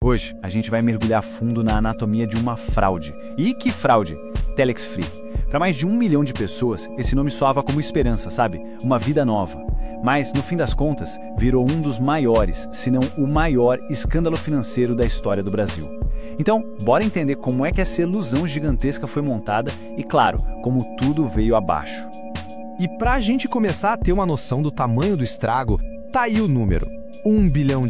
Hoje, a gente vai mergulhar fundo na anatomia de uma fraude. E que fraude? Telex Free. Para mais de 1 milhão de pessoas, esse nome soava como esperança, sabe? Uma vida nova. Mas, no fim das contas, virou um dos maiores, se não o maior escândalo financeiro da história do Brasil. Então, bora entender como é que essa ilusão gigantesca foi montada e, claro, como tudo veio abaixo. E pra gente começar a ter uma noção do tamanho do estrago, tá aí o número: US$ 1 bilhão.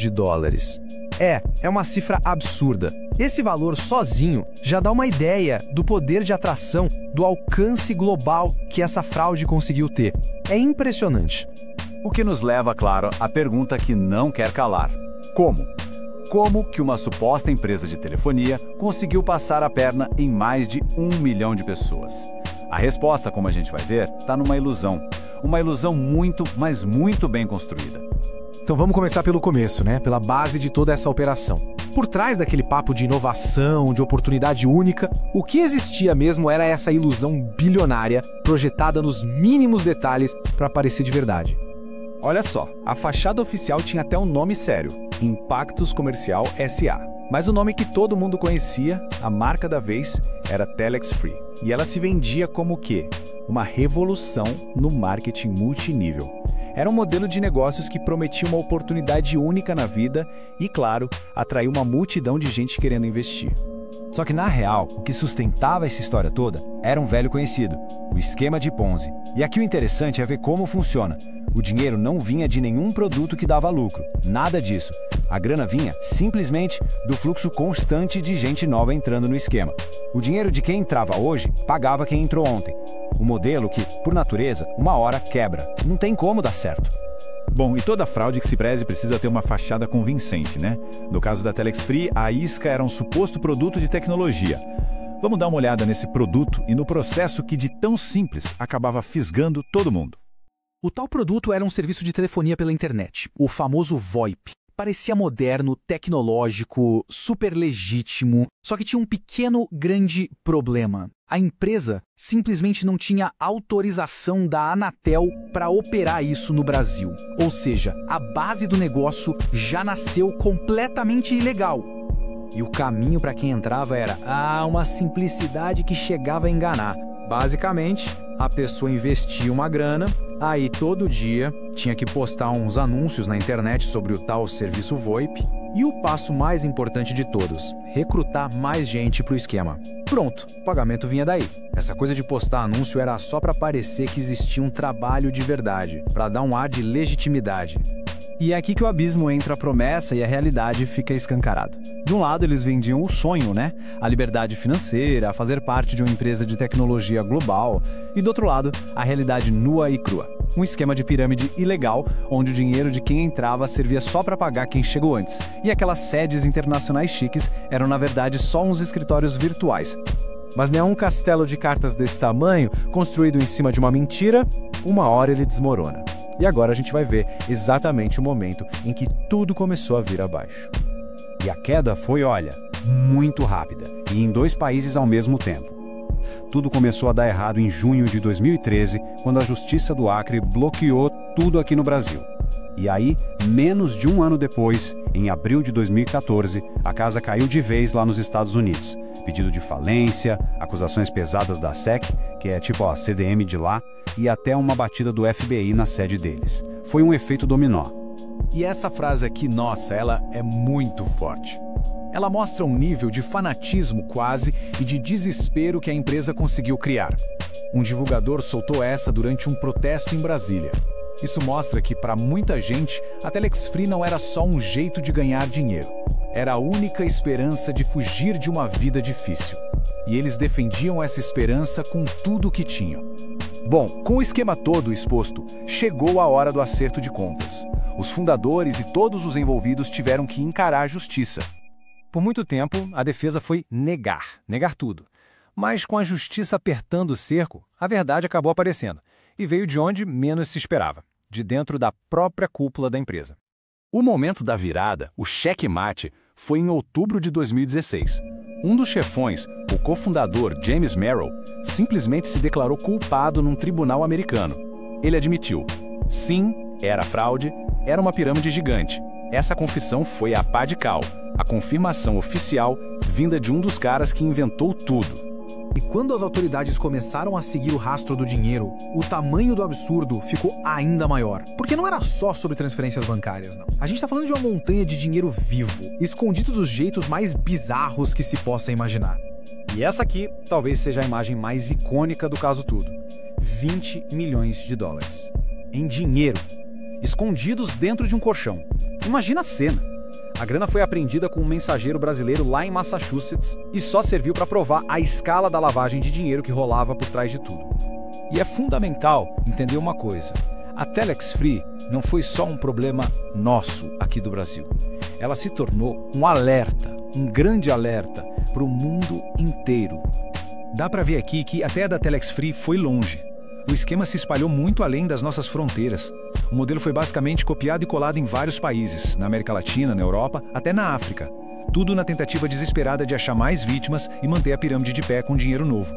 É uma cifra absurda. Esse valor sozinho já dá uma ideia do poder de atração, do alcance global que essa fraude conseguiu ter. É impressionante. O que nos leva, claro, à pergunta que não quer calar. Como? Como que uma suposta empresa de telefonia conseguiu passar a perna em mais de 1 milhão de pessoas? A resposta, como a gente vai ver, está numa ilusão. Uma ilusão muito, mas muito bem construída. Então vamos começar pelo começo, né? Pela base de toda essa operação. Por trás daquele papo de inovação, de oportunidade única, o que existia mesmo era essa ilusão bilionária projetada nos mínimos detalhes para parecer de verdade. Olha só, a fachada oficial tinha até um nome sério: Impactos Comercial S.A. Mas o nome que todo mundo conhecia, a marca da vez, era Telex Free. E ela se vendia como o quê? Uma revolução no marketing multinível. Era um modelo de negócios que prometia uma oportunidade única na vida e, claro, atraiu uma multidão de gente querendo investir. Só que, na real, o que sustentava essa história toda era um velho conhecido, o esquema de Ponzi. E aqui o interessante é ver como funciona. O dinheiro não vinha de nenhum produto que dava lucro, nada disso. A grana vinha, simplesmente, do fluxo constante de gente nova entrando no esquema. O dinheiro de quem entrava hoje pagava quem entrou ontem. Um modelo que, por natureza, uma hora quebra. Não tem como dar certo. Bom, e toda fraude que se preze precisa ter uma fachada convincente, né? No caso da Telex Free, a isca era um suposto produto de tecnologia. Vamos dar uma olhada nesse produto e no processo que, de tão simples, acabava fisgando todo mundo. O tal produto era um serviço de telefonia pela internet, o famoso VoIP. Parecia moderno, tecnológico, super legítimo, só que tinha um pequeno, grande problema. A empresa simplesmente não tinha autorização da Anatel para operar isso no Brasil. Ou seja, a base do negócio já nasceu completamente ilegal. E o caminho para quem entrava era uma simplicidade que chegava a enganar. Basicamente, a pessoa investia uma grana, aí todo dia tinha que postar uns anúncios na internet sobre o tal serviço VoIP e o passo mais importante de todos, recrutar mais gente para o esquema. Pronto, o pagamento vinha daí. Essa coisa de postar anúncio era só para parecer que existia um trabalho de verdade, para dar um ar de legitimidade. E é aqui que o abismo entre a promessa e a realidade fica escancarado. De um lado, eles vendiam o sonho, né? A liberdade financeira, a fazer parte de uma empresa de tecnologia global. E do outro lado, a realidade nua e crua. Um esquema de pirâmide ilegal, onde o dinheiro de quem entrava servia só para pagar quem chegou antes. E aquelas sedes internacionais chiques eram, na verdade, só uns escritórios virtuais. Mas nem um castelo de cartas desse tamanho, construído em cima de uma mentira, uma hora ele desmorona. E agora a gente vai ver exatamente o momento em que tudo começou a vir abaixo. E a queda foi, olha, muito rápida, e em 2 países ao mesmo tempo. Tudo começou a dar errado em junho de 2013, quando a Justiça do Acre bloqueou tudo aqui no Brasil. E aí, menos de um ano depois, em abril de 2014, a casa caiu de vez lá nos Estados Unidos. Pedido de falência, acusações pesadas da SEC, que é tipo a CDM de lá, e até uma batida do FBI na sede deles. Foi um efeito dominó. E essa frase aqui, nossa, ela é muito forte. Ela mostra um nível de fanatismo quase e de desespero que a empresa conseguiu criar. Um divulgador soltou essa durante um protesto em Brasília. Isso mostra que, para muita gente, a Telex Free não era só um jeito de ganhar dinheiro. Era a única esperança de fugir de uma vida difícil. E eles defendiam essa esperança com tudo o que tinham. Bom, com o esquema todo exposto, chegou a hora do acerto de contas. Os fundadores e todos os envolvidos tiveram que encarar a justiça. Por muito tempo, a defesa foi negar tudo. Mas com a justiça apertando o cerco, a verdade acabou aparecendo. E veio de onde menos se esperava, de dentro da própria cúpula da empresa. O momento da virada, o checkmate, foi em outubro de 2016. Um dos chefões, o cofundador James Merrill, simplesmente se declarou culpado num tribunal americano. Ele admitiu: sim, era fraude, era uma pirâmide gigante. Essa confissão foi a pá de cal, a confirmação oficial vinda de um dos caras que inventou tudo. E quando as autoridades começaram a seguir o rastro do dinheiro, o tamanho do absurdo ficou ainda maior. Porque não era só sobre transferências bancárias, não. A gente tá falando de uma montanha de dinheiro vivo, escondido dos jeitos mais bizarros que se possa imaginar. E essa aqui talvez seja a imagem mais icônica do caso todo. 20 milhões de dólares. Em dinheiro. Escondidos dentro de um colchão. Imagina a cena. A grana foi apreendida com um mensageiro brasileiro lá em Massachusetts e só serviu para provar a escala da lavagem de dinheiro que rolava por trás de tudo. E é fundamental entender uma coisa. A Telex Free não foi só um problema nosso aqui do Brasil. Ela se tornou um alerta, um grande alerta para o mundo inteiro. Dá para ver aqui que até a da Telex Free foi longe. O esquema se espalhou muito além das nossas fronteiras. O modelo foi basicamente copiado e colado em vários países, na América Latina, na Europa, até na África. Tudo na tentativa desesperada de achar mais vítimas e manter a pirâmide de pé com dinheiro novo.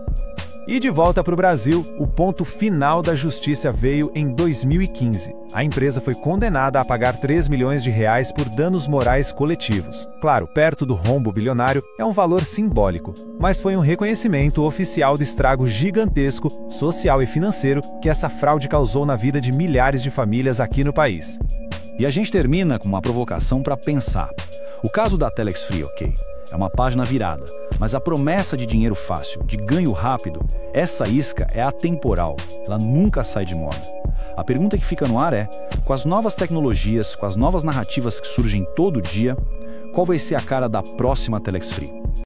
E de volta para o Brasil, o ponto final da justiça veio em 2015. A empresa foi condenada a pagar 3 milhões de reais por danos morais coletivos. Claro, perto do rombo bilionário, é um valor simbólico, mas foi um reconhecimento oficial do estrago gigantesco, social e financeiro que essa fraude causou na vida de milhares de famílias aqui no país. E a gente termina com uma provocação para pensar. O caso da Telex Free, ok? É uma página virada, mas a promessa de dinheiro fácil, de ganho rápido, essa isca é atemporal, ela nunca sai de moda. A pergunta que fica no ar é, com as novas tecnologias, com as novas narrativas que surgem todo dia, qual vai ser a cara da próxima Telex Free?